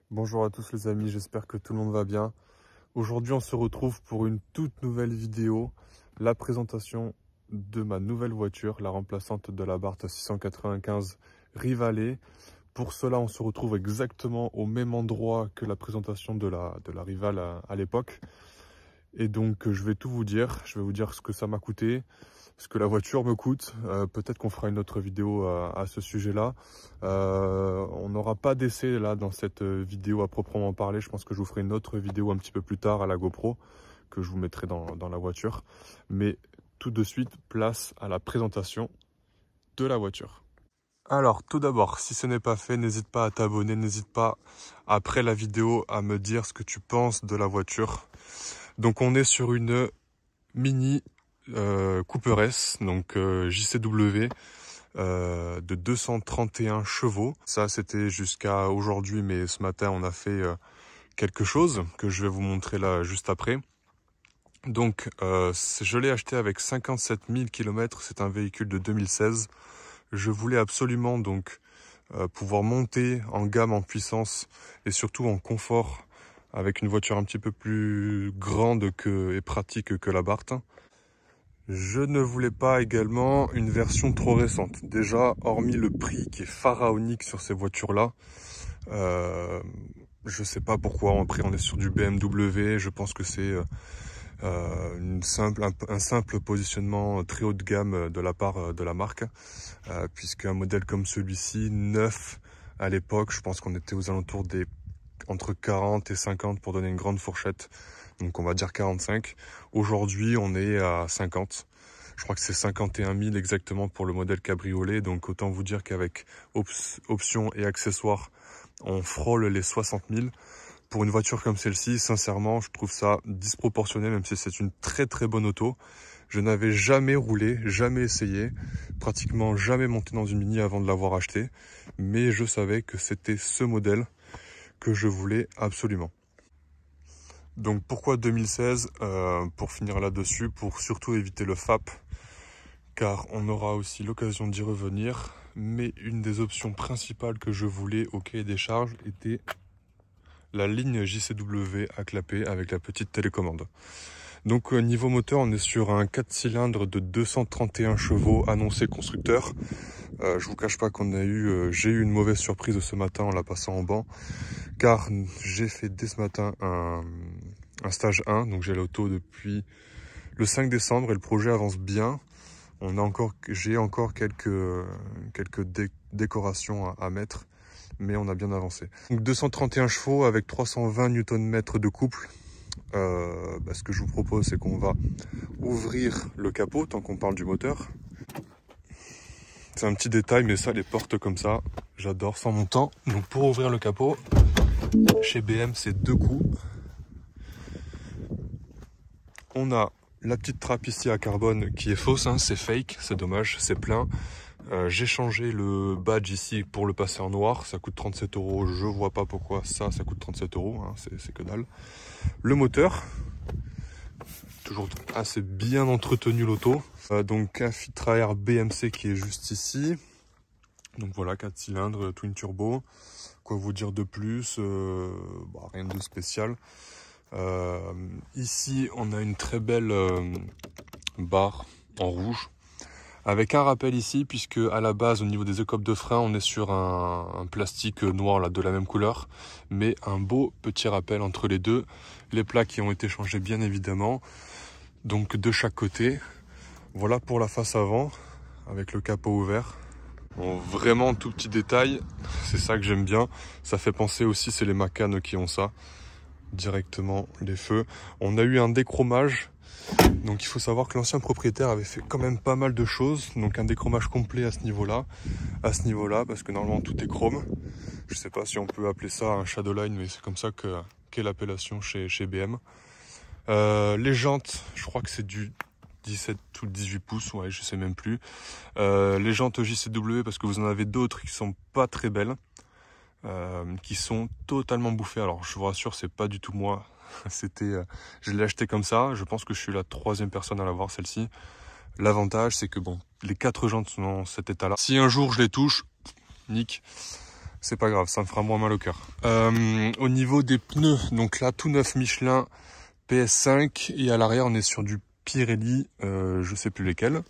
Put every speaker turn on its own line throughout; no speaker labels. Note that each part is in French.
Bonjour à tous les amis, j'espère que tout le monde va bien. Aujourd'hui on se retrouve pour une toute nouvelle vidéo, la présentation de ma nouvelle voiture, la remplaçante de l'Abarth 695 Rivalet. Pour cela on se retrouve exactement au même endroit que la présentation de la Rival à l'époque. Et donc je vais tout vous dire, je vais vous dire ce que ça m'a coûté, ce que la voiture me coûte. Peut-être qu'on fera une autre vidéo à ce sujet-là. On n'aura pas d'essai là dans cette vidéo à proprement parler. Je pense que je vous ferai une autre vidéo un petit peu plus tard à la GoPro que je vous mettrai dans la voiture. Mais tout de suite, place à la présentation de la voiture. Alors tout d'abord, si ce n'est pas fait, n'hésite pas à t'abonner, n'hésite pas après la vidéo à me dire ce que tu penses de la voiture. Donc on est sur une Mini Cooper S, donc JCW de 231 chevaux. Ça c'était jusqu'à aujourd'hui, mais ce matin on a fait quelque chose que je vais vous montrer là juste après. Donc je l'ai acheté avec 57 000 km, c'est un véhicule de 2016. Je voulais absolument donc pouvoir monter en gamme, en puissance et surtout en confort avec une voiture un petit peu plus grande et pratique que l'Abarth. Je ne voulais pas également une version trop récente. Déjà, hormis le prix qui est pharaonique sur ces voitures-là, je sais pas pourquoi. Après, on est sur du BMW. Je pense que c'est un simple positionnement très haut de gamme de la part de la marque, puisqu'un modèle comme celui-ci, neuf à l'époque, je pense qu'on était aux alentours des entre 40 et 50 pour donner une grande fourchette. Donc on va dire 45. Aujourd'hui, on est à 50. Je crois que c'est 51 000 exactement pour le modèle cabriolet. Donc autant vous dire qu'avec options et accessoires, on frôle les 60 000. Pour une voiture comme celle-ci, sincèrement, je trouve ça disproportionné, même si c'est une très très bonne auto. Je n'avais jamais roulé, jamais essayé, pratiquement jamais monté dans une Mini avant de l'avoir achetée. Mais je savais que c'était ce modèle que je voulais absolument. Donc pourquoi 2016? Pour finir là-dessus, pour surtout éviter le FAP, car on aura aussi l'occasion d'y revenir. Mais une des options principales que je voulais au cahier des charges était la ligne JCW à clapet avec la petite télécommande. Donc niveau moteur, on est sur un 4 cylindres de 231 chevaux annoncé constructeur. Je vous cache pas qu'on a j'ai eu une mauvaise surprise ce matin en la passant en banc, car j'ai fait dès ce matin un stage 1, donc j'ai l'auto depuis le 5 décembre et le projet avance bien. J'ai encore quelques décorations à mettre, mais on a bien avancé. Donc 231 chevaux avec 320 Nm de couple. Ce que je vous propose, c'est qu'on va ouvrir le capot tant qu'on parle du moteur. C'est un petit détail, mais ça, les portes comme ça, j'adore, sans montant. Donc pour ouvrir le capot, chez BM, c'est 2 coups. On a la petite trappe ici à carbone qui est fausse, hein, c'est fake, c'est dommage, c'est plein. J'ai changé le badge ici pour le passer en noir, ça coûte 37 €, je vois pas pourquoi ça coûte 37 €, hein, c'est que dalle. Le moteur, toujours assez bien entretenu l'auto. Donc un filtre à air BMC qui est juste ici. Donc voilà, 4 cylindres, twin turbo. Quoi vous dire de plus? Rien de spécial. Ici, on a une très belle barre en rouge. Avec un rappel ici, puisque à la base, au niveau des écopes de frein, on est sur un plastique noir là, de la même couleur. Mais un beau petit rappel entre les deux. Les plaques qui ont été changées bien évidemment. Donc de chaque côté. Voilà pour la face avant, avec le capot ouvert. Bon, vraiment tout petit détail, c'est ça que j'aime bien. Ça fait penser aussi, c'est les Macan qui ont ça. Directement les feux. On a eu un déchromage. Donc il faut savoir que l'ancien propriétaire avait fait quand même pas mal de choses. Donc un déchromage complet à ce niveau-là. Parce que normalement tout est chrome. Je sais pas si on peut appeler ça un Shadowline, mais c'est comme ça qu'est l'appellation chez BM. Les jantes, je crois que c'est du 17 ou 18 pouces, ouais, je sais même plus. Les jantes JCW, parce que vous en avez d'autres qui sont pas très belles, qui sont totalement bouffées. Alors je vous rassure, c'est pas du tout moi. Je l'ai acheté comme ça. Je pense que je suis la 3e personne à l'avoir, celle-ci. L'avantage, c'est que bon, les 4 jantes sont dans cet état-là. Si un jour je les touche, nique. c'est pas grave, ça me fera moins mal au cœur. Au niveau des pneus, donc là tout neuf Michelin PS5 et à l'arrière on est sur du Pirelli, je sais plus lesquels.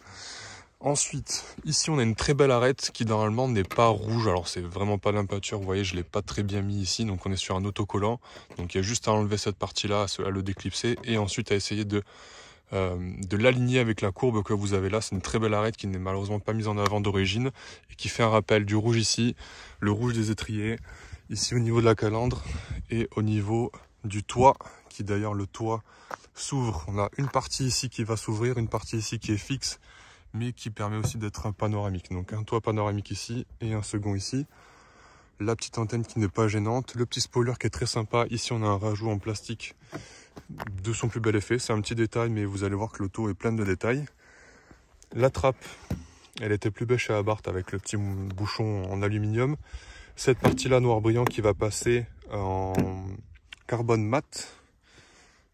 Ensuite, ici on a une très belle arête qui normalement n'est pas rouge, alors c'est vraiment pas de l'impeinture, vous voyez je l'ai pas très bien mis ici, donc on est sur un autocollant, donc il y a juste à enlever cette partie-là, à le déclipser et ensuite à essayer de l'aligner avec la courbe que vous avez là. C'est une très belle arête qui n'est malheureusement pas mise en avant d'origine et qui fait un rappel du rouge ici, le rouge des étriers, ici au niveau de la calandre et au niveau du toit, qui d'ailleurs le toit s'ouvre. On a une partie ici qui va s'ouvrir, une partie ici qui est fixe, mais qui permet aussi d'être un panoramique. Donc un toit panoramique ici et un second ici. La petite antenne qui n'est pas gênante, le petit spoiler qui est très sympa. Ici on a un rajout en plastique de son plus bel effet. C'est un petit détail, mais vous allez voir que l'auto est pleine de détails. La trappe, elle était plus belle chez Abarth avec le petit bouchon en aluminium. Cette partie-là noir brillant qui va passer en carbone mat.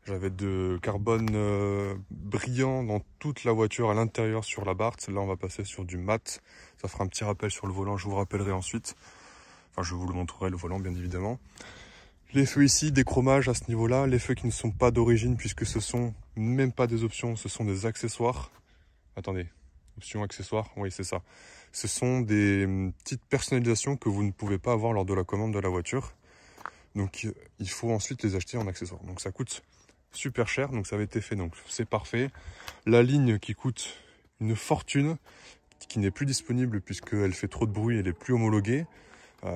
J'avais de carbone brillant dans toute la voiture à l'intérieur sur la Abarth. Là, on va passer sur du mat. Ça fera un petit rappel sur le volant. Je vous rappellerai ensuite. Enfin, je vous le montrerai, le volant, bien évidemment. Les feux ici, des chromages à ce niveau-là. Les feux qui ne sont pas d'origine puisque ce sont même pas des options, ce sont des accessoires. Attendez, options accessoires, oui, c'est ça. Ce sont des petites personnalisations que vous ne pouvez pas avoir lors de la commande de la voiture. Donc, il faut ensuite les acheter en accessoires. Donc, ça coûte super cher, donc ça avait été fait, donc c'est parfait. La ligne qui coûte une fortune, qui n'est plus disponible puisqu'elle fait trop de bruit, elle est plus homologuée,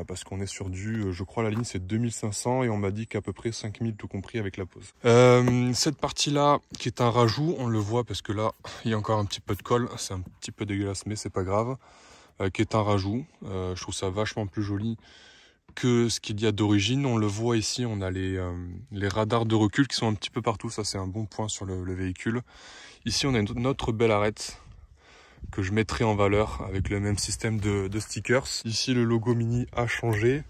parce qu'on est sur du, je crois la ligne c'est 2500 et on m'a dit qu'à peu près 5000 tout compris avec la pause. Cette partie là qui est un rajout, on le voit parce que là il y a encore un petit peu de colle, c'est un petit peu dégueulasse mais c'est pas grave, qui est un rajout. Je trouve ça vachement plus joli que ce qu'il y a d'origine. On le voit ici, on a les radars de recul qui sont un petit peu partout, ça c'est un bon point sur le véhicule. Ici on a une autre belle arête que je mettrai en valeur avec le même système de stickers. Ici le logo Mini a changé,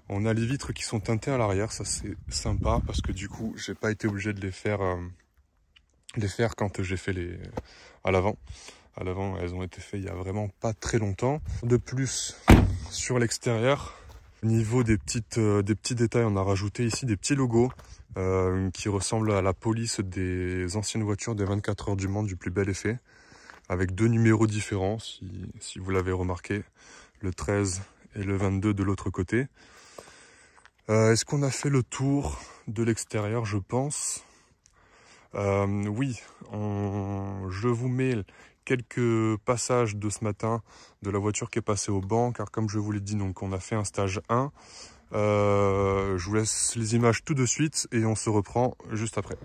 on a les vitres qui sont teintées à l'arrière, ça c'est sympa parce que du coup j'ai pas été obligé de les faire quand j'ai fait les à l'avant. À l'avant elles ont été faites il y a vraiment pas très longtemps. De plus sur l'extérieur, au niveau des petits détails, on a rajouté ici des petits logos qui ressemblent à la police des anciennes voitures des 24 heures du Mans du plus bel effet, avec deux numéros différents, si vous l'avez remarqué, le 13 et le 22 de l'autre côté. Est-ce qu'on a fait le tour de l'extérieur? Je pense. Oui, je vous mets quelques passages de ce matin de la voiture qui est passée au banc, car comme je vous l'ai dit, donc on a fait un stage 1. Je vous laisse les images tout de suite et on se reprend juste après.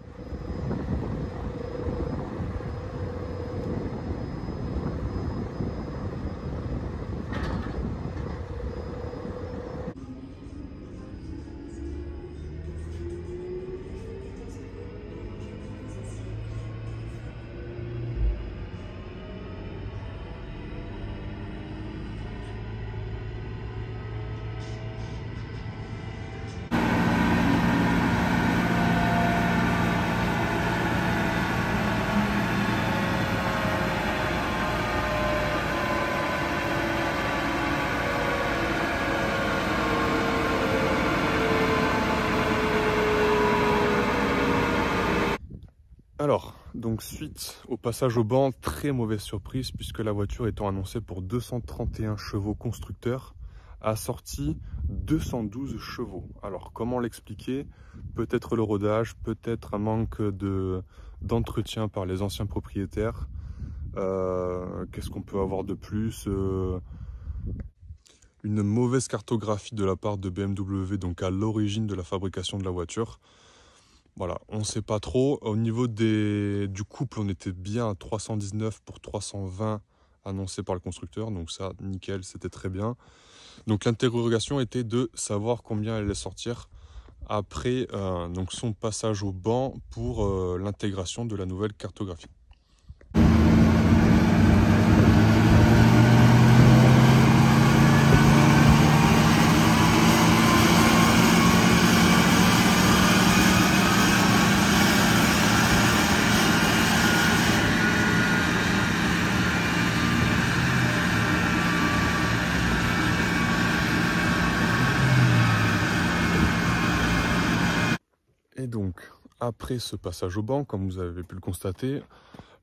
Alors, donc suite au passage au banc, très mauvaise surprise puisque la voiture étant annoncée pour 231 chevaux constructeurs a sorti 212 chevaux. Alors comment l'expliquer? Peut-être le rodage, peut-être un manque d'entretien par les anciens propriétaires. Qu'est-ce qu'on peut avoir de plus? Une mauvaise cartographie de la part de BMW, donc à l'origine de la fabrication de la voiture. Voilà, on ne sait pas trop. Au niveau du couple, on était bien à 319 pour 320 annoncé par le constructeur. Donc ça, nickel, c'était très bien. Donc l'interrogation était de savoir combien elle allait sortir après donc son passage au banc pour l'intégration de la nouvelle cartographie. Et donc, après ce passage au banc, comme vous avez pu le constater,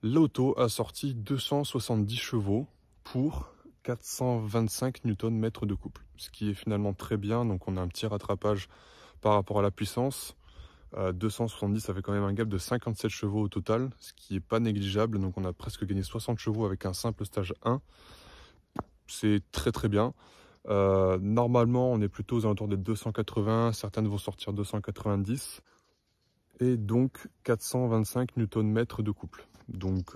l'auto a sorti 270 chevaux pour 425 Nm de couple. Ce qui est finalement très bien, donc on a un petit rattrapage par rapport à la puissance. 270, ça fait quand même un gap de 57 chevaux au total, ce qui n'est pas négligeable. Donc on a presque gagné 60 chevaux avec un simple stage 1. C'est très très bien. Normalement, on est plutôt aux alentours des 280, certaines vont sortir 290. Et donc 425 Nm de couple. Donc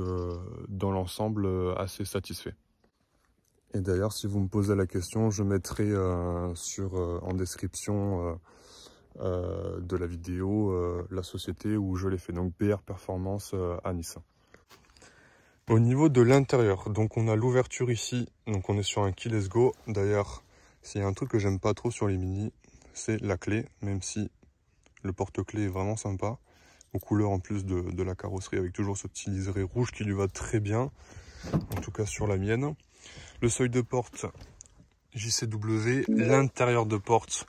dans l'ensemble, assez satisfait. Et d'ailleurs, si vous me posez la question, je mettrai en description de la vidéo la société où je l'ai fait, donc BR Performance à Nice. Au niveau de l'intérieur, donc on a l'ouverture ici, donc on est sur un Key Let's Go. D'ailleurs, s'il y a un truc que j'aime pas trop sur les Mini, c'est la clé, même si le porte-clés est vraiment sympa, aux couleurs en plus de la carrosserie, avec toujours ce petit liseré rouge qui lui va très bien, en tout cas sur la mienne. Le seuil de porte JCW, l'intérieur de porte,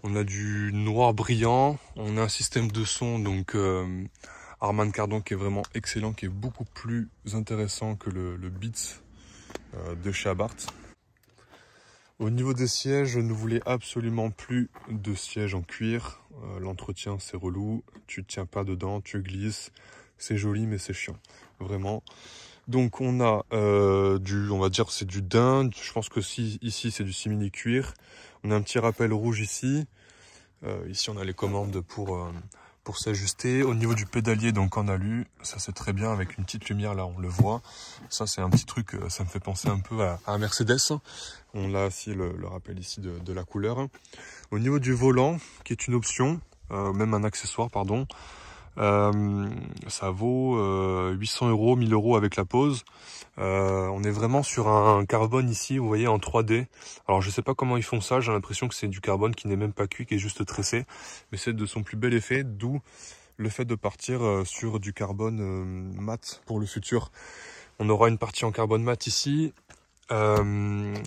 on a du noir brillant, on a un système de son, donc Harman Kardon qui est vraiment excellent, qui est beaucoup plus intéressant que le Beats de chez Abarth. Au niveau des sièges, je ne voulais absolument plus de sièges en cuir. L'entretien, c'est relou. Tu ne tiens pas dedans, tu glisses. C'est joli, mais c'est chiant. Vraiment. Donc, on a on va dire, c'est du daim. Je pense que ici, c'est du simili cuir. On a un petit rappel rouge ici. Ici, on a les commandes pour s'ajuster. Au niveau du pédalier, donc en alu, ça c'est très bien avec une petite lumière là, on le voit. Ça c'est un petit truc, ça me fait penser un peu à un Mercedes. On a aussi le rappel ici de la couleur. Au niveau du volant, qui est une option, même un accessoire, pardon, ça vaut 800 €, 1000 € avec la pose. On est vraiment sur un carbone ici, vous voyez, en 3D. Alors je sais pas comment ils font ça, j'ai l'impression que c'est du carbone qui n'est même pas cuit, qui est juste tressé. Mais c'est de son plus bel effet, d'où le fait de partir sur du carbone mat pour le futur. On aura une partie en carbone mat ici. Une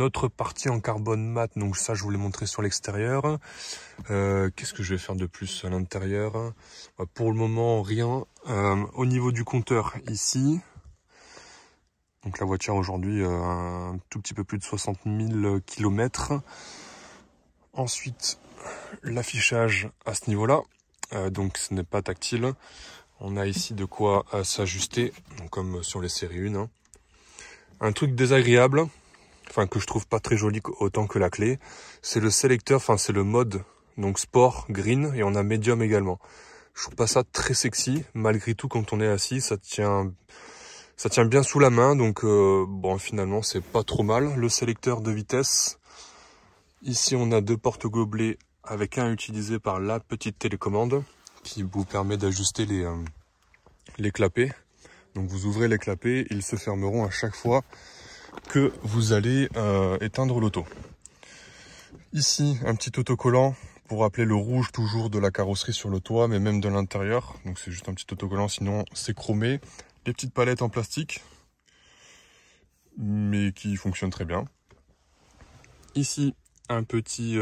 autre partie en carbone mat, donc ça je vous l'ai montré sur l'extérieur. Qu'est-ce que je vais faire de plus à l'intérieur? Pour le moment rien. Au niveau du compteur ici, donc la voiture aujourd'hui un tout petit peu plus de 60 000 km. Ensuite l'affichage à ce niveau là, donc ce n'est pas tactile. On a ici de quoi s'ajuster, comme sur les séries 1. Un truc désagréable, enfin que je trouve pas très joli autant que la clé, c'est le sélecteur, enfin c'est le mode, donc sport, green, et on a medium également. Je trouve pas ça très sexy, malgré tout quand on est assis, ça tient bien sous la main, donc bon finalement c'est pas trop mal. Le sélecteur de vitesse, ici on a 2 portes gobelets avec un utilisé par la petite télécommande qui vous permet d'ajuster les clapets. Donc vous ouvrez les clapets, ils se fermeront à chaque fois que vous allez éteindre l'auto. Ici, un petit autocollant pour rappeler le rouge toujours de la carrosserie sur le toit, mais même de l'intérieur. Donc c'est juste un petit autocollant, sinon c'est chromé. Les petites palettes en plastique, mais qui fonctionnent très bien. Ici, un petit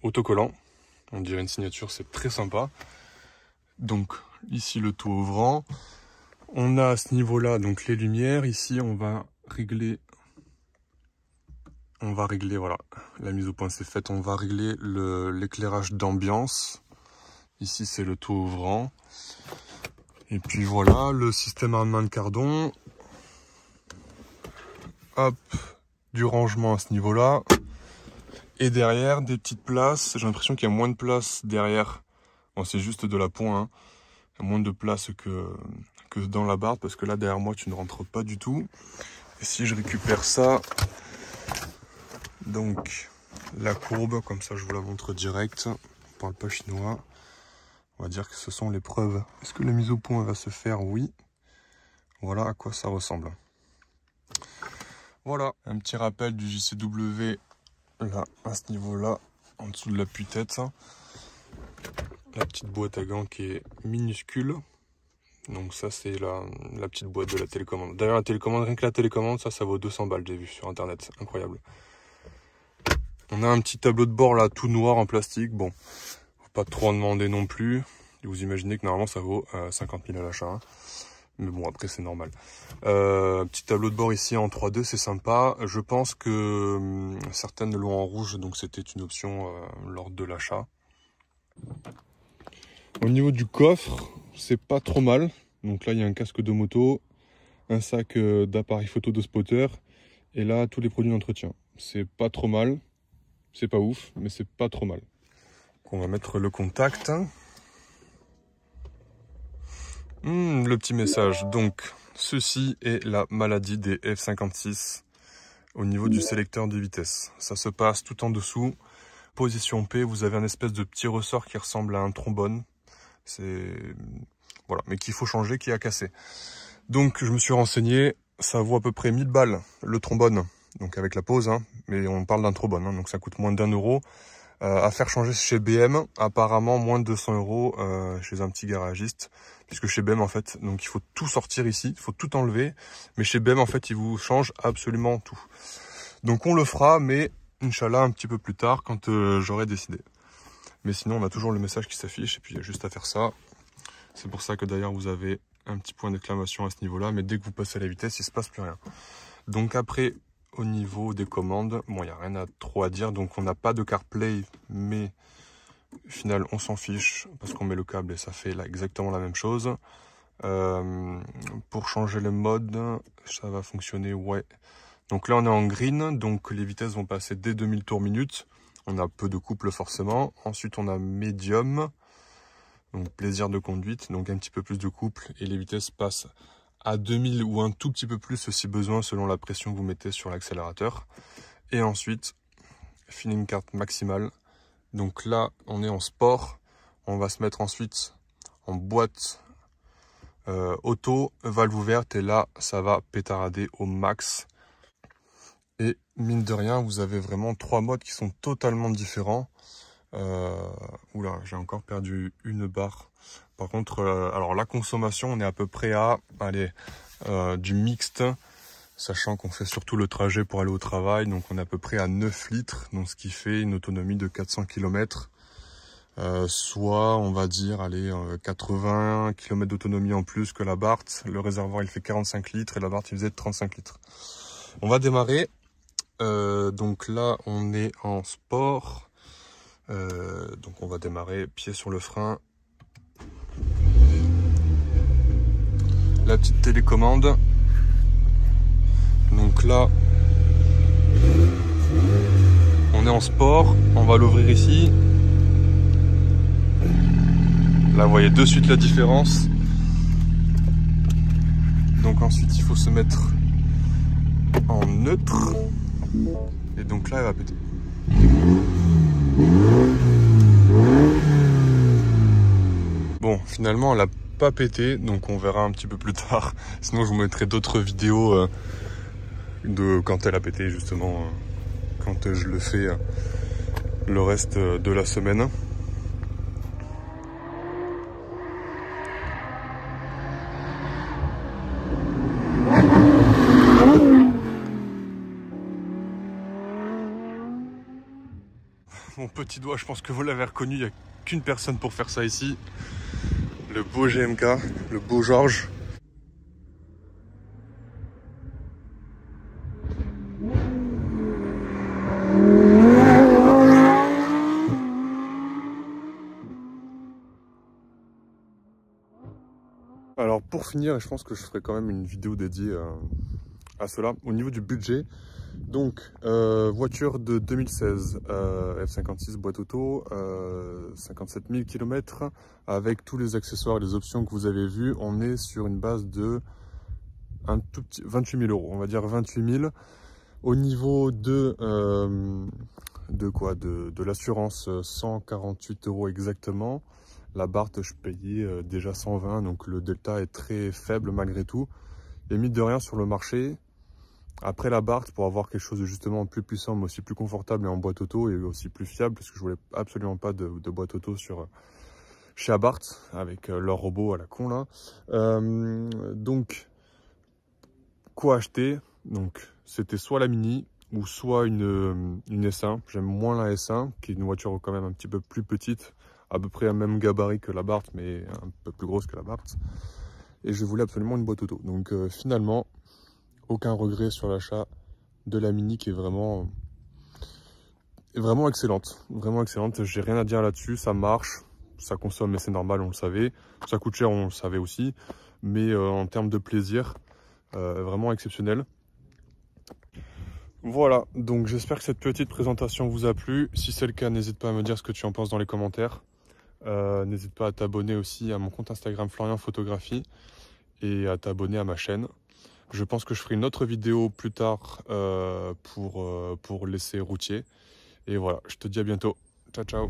autocollant. On dirait une signature, c'est très sympa. Donc ici le toit ouvrant. On a à ce niveau-là donc les lumières. Ici, on va régler, voilà, la mise au point c'est faite. On va régler l'éclairage d'ambiance. Ici, c'est le toit ouvrant. Et puis voilà, le système Harman Kardon. Hop, du rangement à ce niveau-là. Et derrière, des petites places. J'ai l'impression qu'il y a moins de place derrière. Bon, c'est juste de la pointe, hein. Il y a moins de place que dans la barre, parce que là derrière moi tu ne rentres pas du tout. Et si je récupère ça, donc la courbe, comme ça je vous la montre direct, on parle pas chinois, on va dire que ce sont les preuves. Est-ce que la mise au point va se faire? Oui. Voilà à quoi ça ressemble. Voilà, un petit rappel du JCW là à ce niveau là, en dessous de l'appui-tête. La petite boîte à gants qui est minuscule. Donc ça c'est la petite boîte de la télécommande. D'ailleurs la télécommande, rien que la télécommande, ça vaut 200 balles, j'ai vu sur internet, c'est incroyable. On a un petit tableau de bord là tout noir en plastique. Bon, pas trop en demander non plus. Et vous imaginez que normalement ça vaut 50 000 à l'achat. Hein. Mais bon, après c'est normal. Petit tableau de bord ici en 3-2, c'est sympa. Je pense que certaines l'ont en rouge, donc c'était une option lors de l'achat. Au niveau du coffre, c'est pas trop mal. Donc là, il y a un casque de moto, un sac d'appareil photo de spotter, et là, tous les produits d'entretien. C'est pas trop mal. C'est pas ouf, mais c'est pas trop mal. On va mettre le contact. Le petit message. Donc, ceci est la maladie des F56 au niveau du sélecteur de vitesse. Ça se passe tout en dessous. Position P, vous avez un espèce de petit ressort qui ressemble à un trombone. C'est... Voilà, mais qu'il faut changer, qui a cassé. Donc, je me suis renseigné. Ça vaut à peu près 1000 balles, le trombone. Donc, avec la pose, hein. Mais on parle d'un trombone, hein, donc ça coûte moins d'1 euro. À faire changer chez BM, apparemment moins de 200 euros chez un petit garagiste, puisque chez BM en fait, donc il faut tout sortir ici, il faut tout enlever, mais chez BM en fait, ils vous changent absolument tout. Donc on le fera, mais Inch'Allah un petit peu plus tard quand j'aurai décidé. Mais sinon on a toujours le message qui s'affiche et puis il y a juste à faire ça. C'est pour ça que d'ailleurs vous avez un petit point d'exclamation à ce niveau-là, mais dès que vous passez à la vitesse, il se passe plus rien. Donc après, au niveau des commandes, bon, il n'y a rien trop à dire. Donc, on n'a pas de CarPlay, mais au final, on s'en fiche parce qu'on met le câble et ça fait là exactement la même chose. Pour changer le mode, ça va fonctionner, ouais. Donc là, on est en green, donc les vitesses vont passer dès 2000 tours minute. On a peu de couple forcément. Ensuite, on a médium, donc plaisir de conduite, donc un petit peu plus de couple et les vitesses passent à 2000 ou un tout petit peu plus si besoin selon la pression que vous mettez sur l'accélérateur. Et ensuite, feeling carte maximale. Donc là, on est en sport. On va se mettre ensuite en boîte auto, valve ouverte. Et là, ça va pétarader au max. Et mine de rien, vous avez vraiment 3 modes qui sont totalement différents. Oula, j'ai encore perdu une barre. Par contre, alors la consommation, on est à peu près à, allez, du mixte, sachant qu'on fait surtout le trajet pour aller au travail. Donc on est à peu près à 9 litres, donc ce qui fait une autonomie de 400 km. Soit, on va dire, allez, 80 km d'autonomie en plus que la Barth. Le réservoir, il fait 45 litres et la Barth, il faisait 35 litres. On va démarrer. Donc là, on est en sport. Donc on va démarrer, pied sur le frein. La petite télécommande. Donc là, on est en sport. On va l'ouvrir ici. Là, vous voyez de suite la différence. Donc ensuite, il faut se mettre en neutre. Et donc là, elle va péter. Bon, finalement, elle n'a pas pété, donc on verra un petit peu plus tard. Sinon, je vous mettrai d'autres vidéos de quand elle a pété, justement, quand je le fais le reste de la semaine. Mon petit doigt, je pense que vous l'avez reconnu, il n'y a qu'une personne pour faire ça ici. Le beau GMK, le beau Georges. Alors pour finir, je pense que je ferai quand même une vidéo dédiée à cela. Au niveau du budget, donc voiture de 2016, F56 boîte auto, 57 000 km, avec tous les accessoires et les options que vous avez vues, on est sur une base de un tout petit 28 000 euros, on va dire 28 000. Au niveau de l'assurance, 148 euros exactement. La Barth, je payais déjà 120, donc le delta est très faible malgré tout. Et mine de rien sur le marché, après la Barth, pour avoir quelque chose de justement plus puissant, mais aussi plus confortable et en boîte auto, et aussi plus fiable, parce que je voulais absolument pas de boîte auto chez Abarth, avec leur robot à la con là. Donc, quoi acheter? Donc, c'était soit la Mini, ou soit une S1. J'aime moins la S1, qui est une voiture quand même un petit peu plus petite, à peu près un même gabarit que la Barth, mais un peu plus grosse que la Barth. Et je voulais absolument une boîte auto. Donc finalement, aucun regret sur l'achat de la Mini, qui est vraiment excellente. Vraiment excellente, j'ai rien à dire là-dessus, ça marche, ça consomme, mais c'est normal, on le savait. Ça coûte cher, on le savait aussi. Mais en termes de plaisir, vraiment exceptionnel. Voilà, donc j'espère que cette petite présentation vous a plu. Si c'est le cas, n'hésite pas à me dire ce que tu en penses dans les commentaires. N'hésite pas à t'abonner aussi à mon compte Instagram Florian Photographie et à t'abonner à ma chaîne. Je pense que je ferai une autre vidéo plus tard pour l'essai routier. Et voilà, je te dis à bientôt. Ciao, ciao.